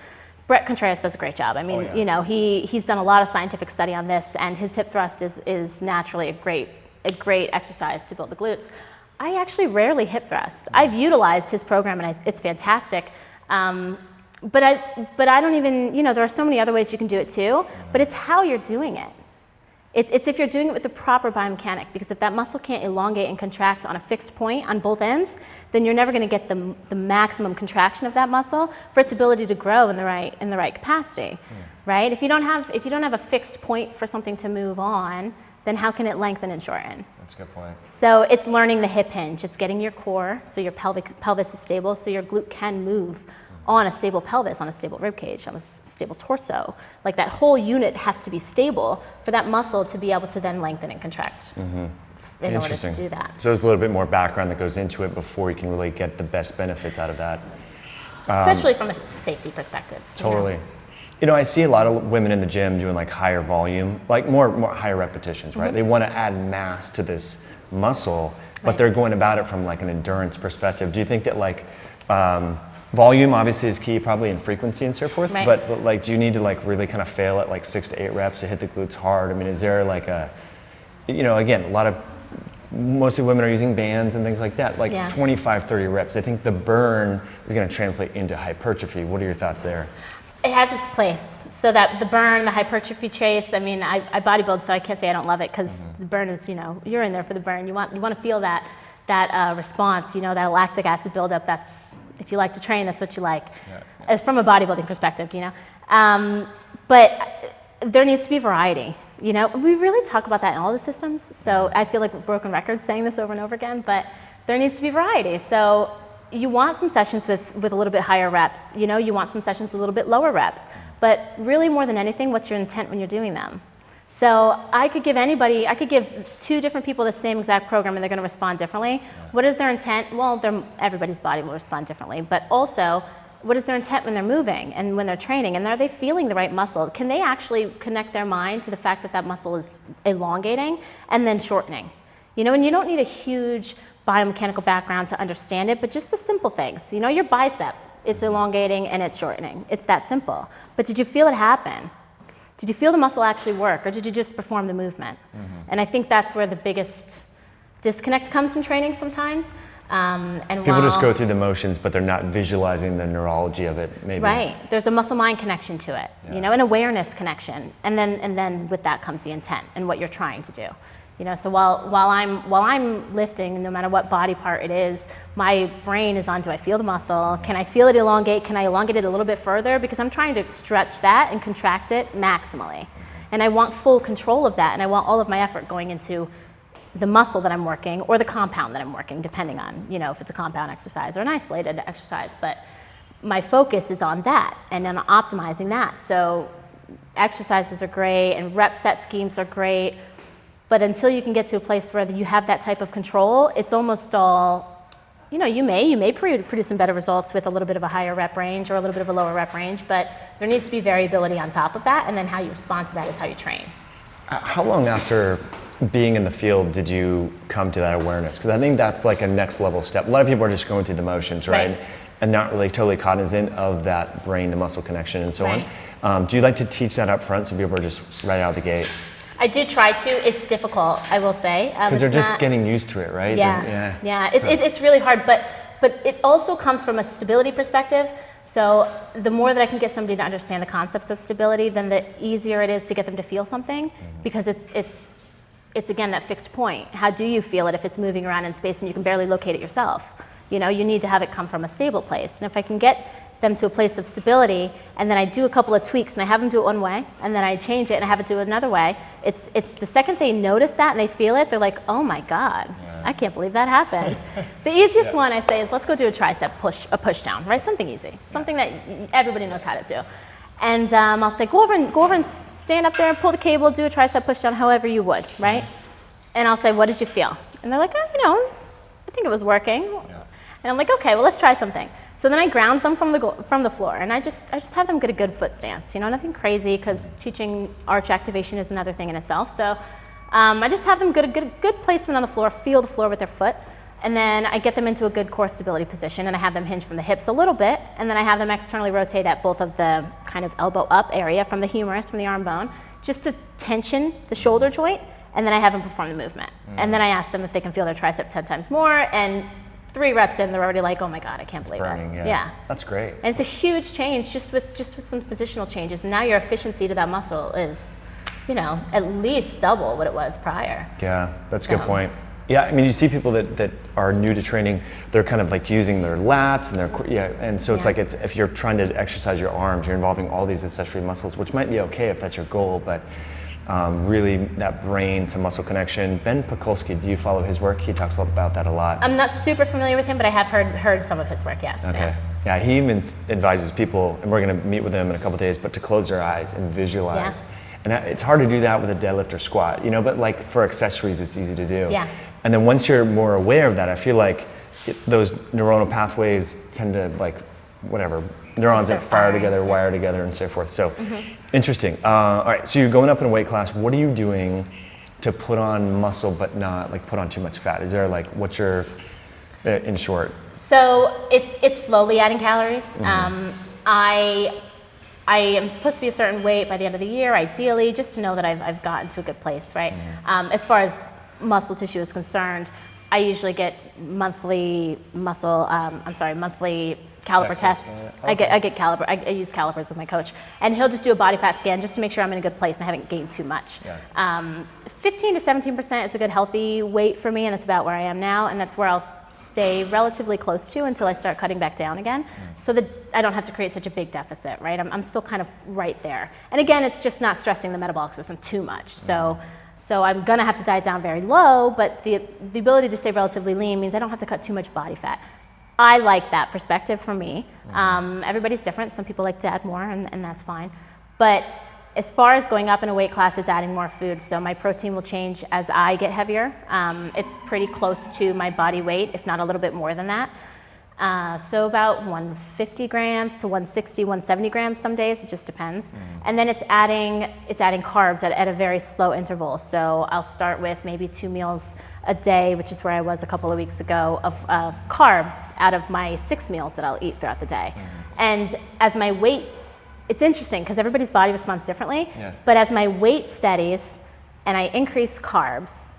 Speaker 1: Brett Contreras does a great job. I mean, he's done a lot of scientific study on this, and his hip thrust is naturally a great exercise to build the glutes. I actually rarely hip thrust. I've utilized his program and it's fantastic. But I don't even, there are so many other ways you can do it too, but it's how you're doing it. It's if you're doing it with the proper biomechanic, because if that muscle can't elongate and contract on a fixed point on both ends, then you're never going to get the maximum contraction of that muscle for its ability to grow in the right capacity, right? If you don't have a fixed point for something to move on, then how can it lengthen and shorten?
Speaker 3: That's a good point.
Speaker 1: So it's learning the hip hinge. It's getting your core so your pelvis is stable, so your glute can move on a stable pelvis, on a stable ribcage, on a stable torso. Like that whole unit has to be stable for that muscle to be able to then lengthen and contract in order to do that.
Speaker 3: So there's a little bit more background that goes into it before you can really get the best benefits out of that.
Speaker 1: Especially from a safety perspective.
Speaker 3: Totally. I see a lot of women in the gym doing like higher volume, like more higher repetitions, right? They want to add mass to this muscle, but they're going about it from like an endurance perspective. Do you think that like volume obviously is key, probably in frequency and so forth, but like do you need to like really kind of fail at like 6 to 8 reps to hit the glutes hard? I mean, is there like again, mostly women are using bands and things like that, like 25, 30 reps. I think the burn is going to translate into hypertrophy. What are your thoughts there?
Speaker 1: It has its place. So that the burn, the hypertrophy chase, I mean, I bodybuild, so I can't say I don't love it because the burn is, you're in there for the burn. You want to feel that response, that lactic acid buildup. That's, if you like to train, that's what you like. From a bodybuilding perspective, But there needs to be variety. We really talk about that in all the systems. So I feel like a broken record saying this over and over again, but there needs to be variety. So you want some sessions with a little bit higher reps. You want some sessions with a little bit lower reps. But really, more than anything, what's your intent when you're doing them? So I could give 2 different people the same exact program and they're going to respond differently. What is their intent? Well, everybody's body will respond differently. But also, what is their intent when they're moving and when they're training? And are they feeling the right muscle? Can they actually connect their mind to the fact that that muscle is elongating and then shortening? And you don't need a huge biomechanical background to understand it, but just the simple things. Your bicep, it's elongating and it's shortening. It's that simple. But did you feel it happen? Did you feel the muscle actually work, or did you just perform the movement? And I think that's where the biggest disconnect comes in training sometimes. And
Speaker 3: people just go through the motions, but they're not visualizing the neurology of it, maybe. Right.
Speaker 1: There's a muscle-mind connection to it, an awareness connection, and then with that comes the intent and what you're trying to do. So while I'm lifting, no matter what body part it is, my brain is on, do I feel the muscle? Can I feel it elongate? Can I elongate it a little bit further? Because I'm trying to stretch that and contract it maximally. And I want full control of that, and I want all of my effort going into the muscle that I'm working or the compound that I'm working, depending on, if it's a compound exercise or an isolated exercise. But my focus is on that and on optimizing that. So exercises are great and rep set schemes are great. But until you can get to a place where you have that type of control, it's almost all, you know, you may produce some better results with a little bit of a higher rep range or a little bit of a lower rep range, but there needs to be variability on top of that, and then how you respond to that is how you train.
Speaker 3: How long after being in the field did you come to that awareness? Because I think that's like a next level step. A lot of people are just going through the motions, right? And not really totally cognizant of that brain to muscle connection and so on. Do you like to teach that up front so people are just right out of the gate?
Speaker 1: I do try to. It's difficult, I will say.
Speaker 3: Because they're just getting used to it, right?
Speaker 1: Yeah. It's really hard, but it also comes from a stability perspective. So the more that I can get somebody to understand the concepts of stability, then the easier it is to get them to feel something, because it's again that fixed point. How do you feel it if it's moving around in space and you can barely locate it yourself? You know, you need to have it come from a stable place. And if I can get them to a place of stability, and then I do a couple of tweaks and I have them do it one way, and then I change it and I have it do it another way, it's the second they notice that and they feel it, they're like, oh my God, I can't believe that happened. The easiest one I say is, let's go do a tricep push down, right? Something easy, something that everybody knows how to do. And I'll say, go over and stand up there and pull the cable, do a tricep push down however you would, right? And I'll say, what did you feel? And they're like, you know, I think it was working. And I'm like, okay, well, let's try something. So then I ground them from the floor, and I just have them get a good foot stance. You know, nothing crazy, because teaching arch activation is another thing in itself. So I just have them get a good placement on the floor, feel the floor with their foot, and then I get them into a good core stability position, and I have them hinge from the hips a little bit, and then I have them externally rotate at both of the kind of elbow up area from the humerus, from the arm bone, just to tension the shoulder joint, and then I have them perform the movement. And then I ask them if they can feel their tricep 10 times more, and 3 reps in, they're already like, oh my God, I can't believe
Speaker 3: burning,
Speaker 1: it.
Speaker 3: Yeah, that's great.
Speaker 1: And it's a huge change just with some positional changes. And now your efficiency to that muscle is, you know, at least double what it was prior.
Speaker 3: Yeah, that's a good point. Yeah, I mean, you see people that are new to training, they're kind of like using their lats and and so it's like if you're trying to exercise your arms, you're involving all these accessory muscles, which might be okay if that's your goal, but really that brain to muscle connection. Ben Pakulski, do you follow his work? He talks about that a lot.
Speaker 1: I'm not super familiar with him, but I have heard some of his work, yes.
Speaker 3: Okay.
Speaker 1: Yes.
Speaker 3: Yeah, he even advises people, and we're going to meet with him in a couple of days, but to close their eyes and visualize. And it's hard to do that with a deadlift or squat, you know, but like for accessories, it's easy to do.
Speaker 1: Yeah.
Speaker 3: And then once you're more aware of that, I feel like those neuronal pathways tend to neurons that fire together, wire together, and so forth. So interesting. All right, so you're going up in a weight class. What are you doing to put on muscle but not like put on too much fat? Is there like, what's your, in short?
Speaker 1: So it's slowly adding calories. I am supposed to be a certain weight by the end of the year, ideally, just to know that I've gotten to a good place, right? As far as muscle tissue is concerned, I usually get monthly caliper tests. Okay. I use calipers with my coach, and he'll just do a body fat scan just to make sure I'm in a good place and I haven't gained too much. 15 to 17% is a good healthy weight for me, and that's about where I am now, and that's where I'll stay relatively close to until I start cutting back down again, so that I don't have to create such a big deficit, right? I'm still kind of right there. And again, it's just not stressing the metabolic system too much. So I'm gonna have to diet down very low, but the ability to stay relatively lean means I don't have to cut too much body fat. I like that perspective for me. Everybody's different. Some people like to add more, and that's fine. But as far as going up in a weight class, it's adding more food. So my protein will change as I get heavier. It's pretty close to my body weight, if not a little bit more than that. So about 150 grams to 160, 170 grams some days, it just depends. And then it's adding carbs at a very slow interval. So I'll start with maybe 2 meals a day, which is where I was a couple of weeks ago, of carbs out of my 6 meals that I'll eat throughout the day. And as my weight, it's interesting because everybody's body responds differently, but as my weight steadies and I increase carbs,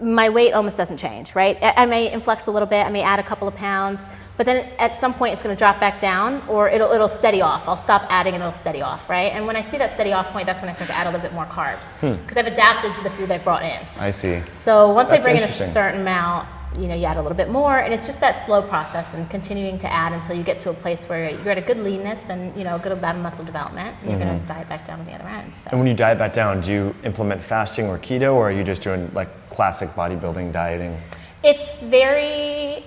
Speaker 1: my weight almost doesn't change, right? I may influx a little bit, I may add a couple of pounds, but then at some point it's gonna drop back down, or it'll steady off. I'll stop adding and it'll steady off, right? And when I see that steady off point, that's when I start to add a little bit more carbs, because I've adapted to the food I've brought in.
Speaker 3: I see.
Speaker 1: So once I bring in a certain amount, you add a little bit more, and it's just that slow process and continuing to add until you get to a place where you're at a good leanness and a good amount of muscle development, and you're gonna diet back down on the other end. So.
Speaker 3: And when you diet back down, do you implement fasting or keto, or are you just doing like classic bodybuilding dieting?
Speaker 1: It's very,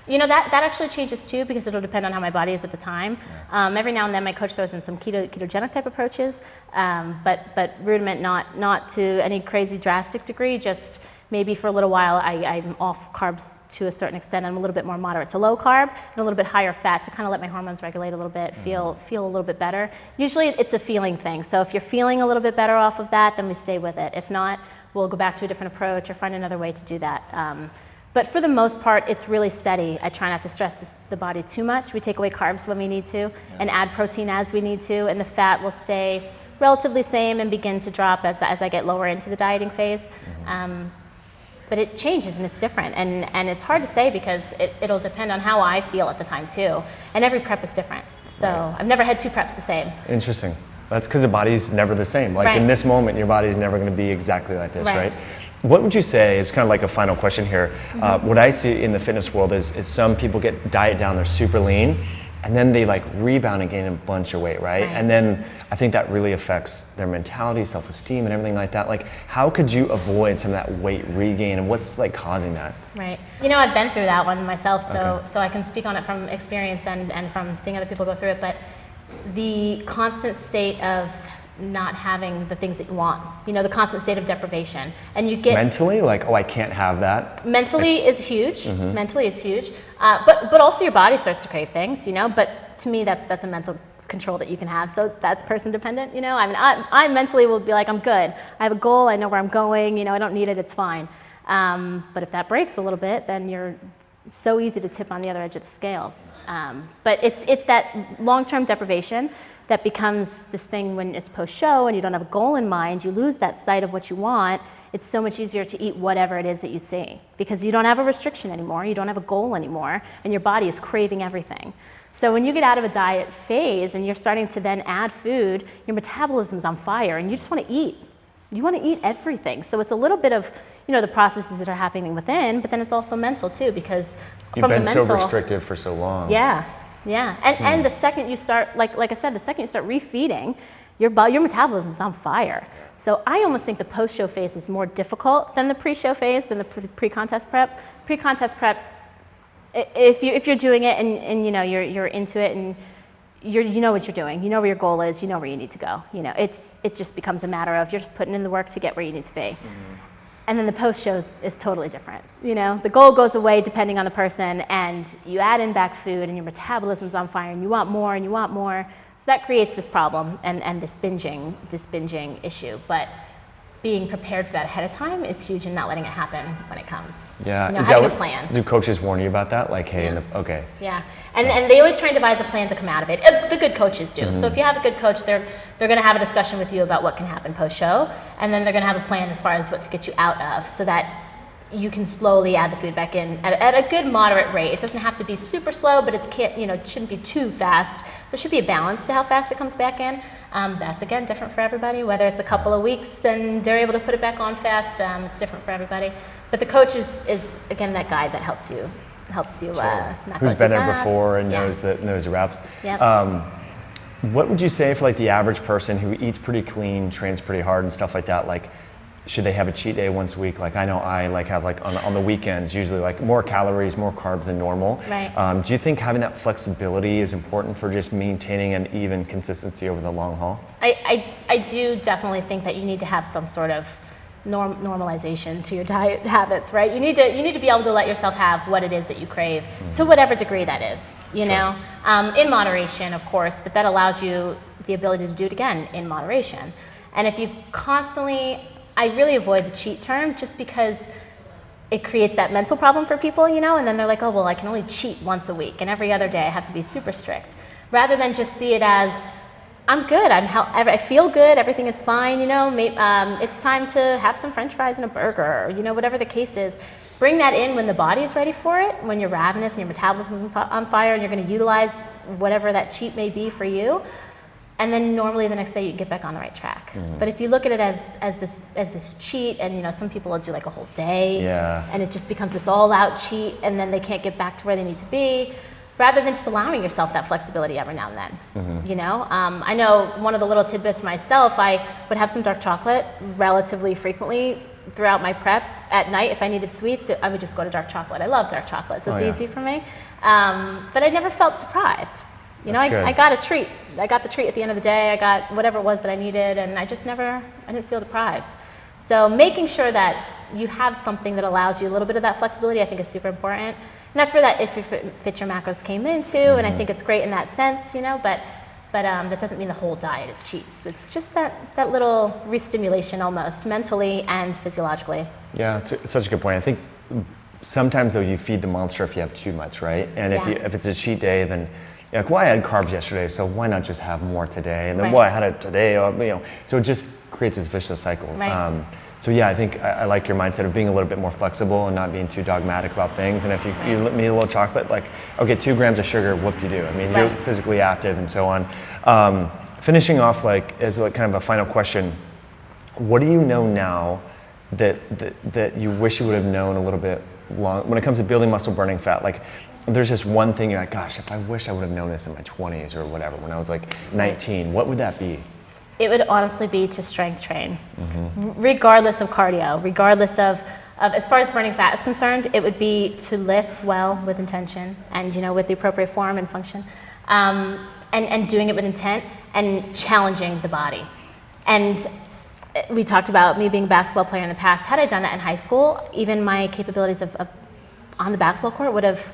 Speaker 1: You know, that actually changes too, because it'll depend on how my body is at the time. Every now and then my coach throws in some ketogenic type approaches, but rudiment, not to any crazy drastic degree, just maybe for a little while I'm off carbs to a certain extent. I'm a little bit more moderate to low carb and a little bit higher fat to kind of let my hormones regulate a little bit, feel a little bit better. Usually it's a feeling thing. So if you're feeling a little bit better off of that, then we stay with it. If not, we'll go back to a different approach or find another way to do that. But for the most part, it's really steady. I try not to stress the body too much. We take away carbs when we need to and add protein as we need to, and the fat will stay relatively same and begin to drop as I get lower into the dieting phase. But it changes and it's different, and it's hard to say because it'll depend on how I feel at the time too, and every prep is different. So I've never had two preps the same.
Speaker 3: Interesting. That's because the body's never the same. Like in this moment, your body's never going to be exactly like this, right? What would you say is kind of like a final question here? What I see in the fitness world is some people get diet down, they're super lean, and then they like rebound and gain a bunch of weight, right? And then I think that really affects their mentality, self-esteem, and everything like that. Like, how could you avoid some of that weight regain, and what's like causing that?
Speaker 1: Right. You know, I've been through that one myself, so I can speak on it from experience and from seeing other people go through it. But the constant state of not having the things that you want, you know, the constant state of deprivation, and you get
Speaker 3: mentally like, oh, I can't have that.
Speaker 1: Mentally is huge. Mentally is huge, but also your body starts to crave things, you know. But to me, that's a mental control that you can have. So that's person dependent, you know. I mean, I mentally will be like, I'm good. I have a goal. I know where I'm going. You know, I don't need it. It's fine. But if that breaks a little bit, then you're so easy to tip on the other edge of the scale. But it's that long-term deprivation that becomes this thing when it's post-show and you don't have a goal in mind, you lose that sight of what you want. It's so much easier to eat whatever it is that you see because you don't have a restriction anymore, you don't have a goal anymore, and your body is craving everything. So when you get out of a diet phase and you're starting to then add food, your metabolism's on fire and you just want to eat. You want to eat everything. So it's a little bit of, you know, the processes that are happening within, but then it's also mental too, because
Speaker 3: you've been so restricted for so long.
Speaker 1: Yeah, and the second you start, like I said, the second you start refeeding, your metabolism is on fire. So I almost think the post-show phase is more difficult than the pre-show phase, than the pre-contest prep. Pre-contest prep, if you're doing it and you know you're into it and you know what you're doing, you know where your goal is, you know where you need to go. You know, it just becomes a matter of you're just putting in the work to get where you need to be. And then the post-show is totally different. You know, the goal goes away depending on the person, and you add in back food, and your metabolism's on fire, and you want more, and you want more. So that creates this problem and this binging issue. But being prepared for that ahead of time is huge, and not letting it happen when it comes.
Speaker 3: Yeah,
Speaker 1: you know,
Speaker 3: is
Speaker 1: having
Speaker 3: that
Speaker 1: a plan.
Speaker 3: Do coaches warn you about that? Like, hey, okay.
Speaker 1: Yeah, and they always try and devise a plan to come out of it. The good coaches do. So if you have a good coach, they're going to have a discussion with you about what can happen post-show, and then they're going to have a plan as far as what to get you out of, so that you can slowly add the food back in at a good moderate rate. It doesn't have to be super slow, but it shouldn't be too fast. There should be a balance to how fast it comes back in. That's again different for everybody. Whether it's a couple of weeks and they're able to put it back on fast, it's different for everybody. But the coach is again that guide that helps you not
Speaker 3: Who's
Speaker 1: go
Speaker 3: been
Speaker 1: too
Speaker 3: there
Speaker 1: fast.
Speaker 3: before and knows the reps.
Speaker 1: Yep.
Speaker 3: What would you say for like the average person who eats pretty clean, trains pretty hard and stuff like that? Like, should they have a cheat day once a week? Like I know I like have like on the weekends usually like more calories, more carbs than normal.
Speaker 1: Right.
Speaker 3: Do you think having that flexibility is important for just maintaining an even consistency over the long haul?
Speaker 1: I do definitely think that you need to have some sort of normalization to your diet habits, right? You need to be able to let yourself have what it is that you crave to whatever degree that is, you know, in moderation, of course, but that allows you the ability to do it again in moderation. And if you constantly, I really avoid the cheat term just because it creates that mental problem for people, you know, and then they're like, oh, well, I can only cheat once a week and every other day I have to be super strict, rather than just see it as, I'm good, I feel good, everything is fine, you know, it's time to have some french fries and a burger, or, you know, whatever the case is. Bring that in when the body is ready for it, when you're ravenous and your metabolism is on fire and you're going to utilize whatever that cheat may be for you. And then normally the next day you can get back on the right track. But if you look at it as this cheat, and you know, some people will do like a whole day, and it just becomes this all-out cheat, and then they can't get back to where they need to be, rather than just allowing yourself that flexibility every now and then. You know, I know one of the little tidbits myself, I would have some dark chocolate relatively frequently throughout my prep. At night, if I needed sweets, I would just go to dark chocolate. I love dark chocolate, so it's easy for me. But I never felt deprived. You know, I got a treat. I got the treat at the end of the day. I got whatever it was that I needed, and I didn't feel deprived. So making sure that you have something that allows you a little bit of that flexibility, I think is super important. And that's where that if it fits your macros came into, and I think it's great in that sense, you know, but that doesn't mean the whole diet is cheats. It's just that little re-stimulation almost, mentally and physiologically.
Speaker 3: Yeah, it's such a good point. I think sometimes though you feed the monster if you have too much, right? And if it's a cheat day, then you're like, well, I had carbs yesterday, so why not just have more today? And then, well, I had it today, you know. So it just creates this vicious cycle.
Speaker 1: Right.
Speaker 3: So yeah, I think I like your mindset of being a little bit more flexible and not being too dogmatic about things. And if you need a little chocolate, like, okay, 2 grams of sugar, whoop-de-doo. I mean, you're physically active and so on. Finishing off, like, as like kind of a final question, what do you know now that you wish you would have known a little bit long when it comes to building muscle, burning fat? Like, there's just one thing you're like, gosh, if I wish I would have known this in my 20s or whatever, when I was like 19, what would that be?
Speaker 1: It would honestly be to strength train, regardless of cardio, regardless of as far as burning fat is concerned, it would be to lift well with intention and, you know, with the appropriate form and function, and doing it with intent and challenging the body. And we talked about me being a basketball player in the past. Had I done that in high school, even my capabilities of on the basketball court would have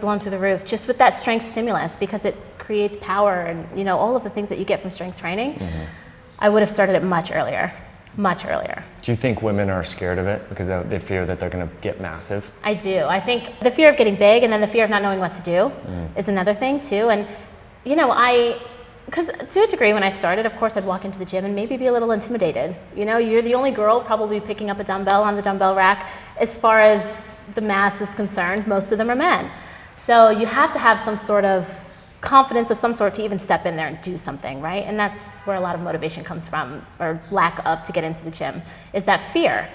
Speaker 1: blown through the roof just with that strength stimulus, because it creates power and, you know, all of the things that you get from strength training. I would have started it much earlier. Do you think women are scared of it because they fear that they're going to get massive? I do. I think the fear of getting big and then the fear of not knowing what to do is another thing too. And, you know, because to a degree when I started, of course, I'd walk into the gym and maybe be a little intimidated. You know, you're the only girl probably picking up a dumbbell on the dumbbell rack. As far as the mass is concerned, most of them are men. So you have to have some sort of confidence of some sort to even step in there and do something, right? And that's where a lot of motivation comes from, or lack of, to get into the gym, is that fear.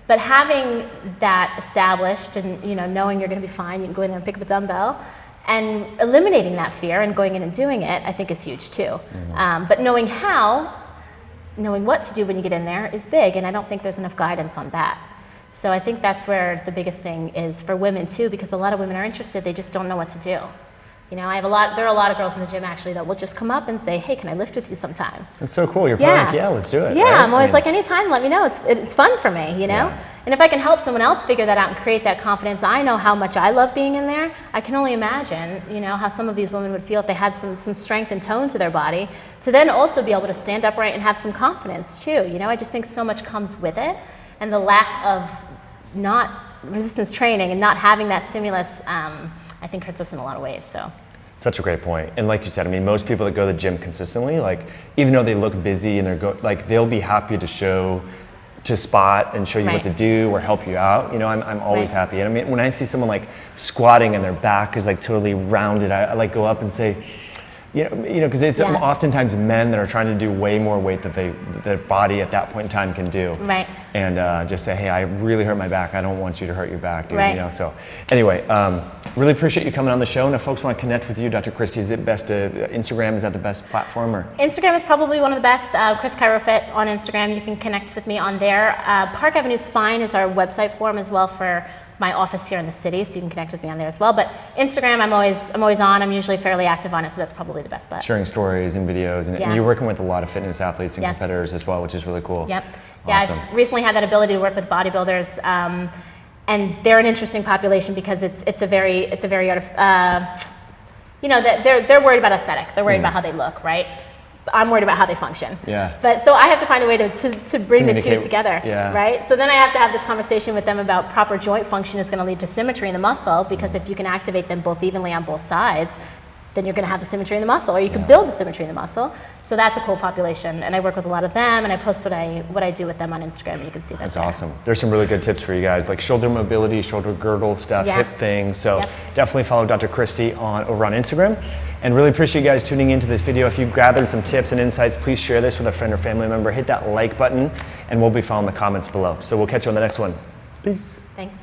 Speaker 1: But having that established and, you know, knowing you're going to be fine, you can go in there and pick up a dumbbell, and eliminating that fear and going in and doing it, I think is huge too. But knowing what to do when you get in there is big, and I don't think there's enough guidance on that. So I think that's where the biggest thing is for women too, because a lot of women are interested, they just don't know what to do. You know, there are a lot of girls in the gym actually that will just come up and say, hey, can I lift with you sometime? That's so cool. You're probably like, yeah, let's do it. Yeah, right? I'm always like, anytime, let me know. It's fun for me, you know? Yeah. And if I can help someone else figure that out and create that confidence, I know how much I love being in there. I can only imagine, you know, how some of these women would feel if they had some strength and tone to their body, to then also be able to stand upright and have some confidence too. You know, I just think so much comes with it, and the lack of not resistance training and not having that stimulus, I think hurts us in a lot of ways. So. Such a great point. And like you said, I mean, most people that go to the gym consistently, like, even though they look busy and they'll be happy to spot and show you what to do or help you out. You know, I'm always happy. And I mean, when I see someone like squatting and their back is like totally rounded, I like go up and say, you know, because it's oftentimes men that are trying to do way more weight than their body at that point in time can do. Right. And just say, hey, I really hurt my back. I don't want you to hurt your back, dude. Right. You know. So anyway, really appreciate you coming on the show. And if folks want to connect with you, Dr. Christy, is it best Instagram? Is that the best platform? Or Instagram is probably one of the best. Chris ChiroFit on Instagram. You can connect with me on there. Park Avenue Spine is our website form as well for my office here in the city, so you can connect with me on there as well. But Instagram, I'm always on. I'm usually fairly active on it, so that's probably the best bet. Sharing stories and videos, and you're working with a lot of fitness athletes and competitors as well, which is really cool. Yep. Awesome. Yeah, I've recently had that ability to work with bodybuilders, and they're an interesting population because it's a very you know, they're worried about aesthetic. They're worried about how they look, right? I'm worried about how they function. Yeah. But so I have to find a way to bring the two together, right? So then I have to have this conversation with them about proper joint function is going to lead to symmetry in the muscle, because if you can activate them both evenly on both sides, then you're going to have the symmetry in the muscle, or you can build the symmetry in the muscle. So that's a cool population, and I work with a lot of them, and I post what I do with them on Instagram, and you can see that. That's awesome. There's some really good tips for you guys, like shoulder mobility, shoulder girdle stuff, hip things. So definitely follow Dr. Christy over on Instagram. And really appreciate you guys tuning into this video. If you've gathered some tips and insights, please share this with a friend or family member. Hit that like button, and we'll be following the comments below. So we'll catch you on the next one. Peace. Thanks.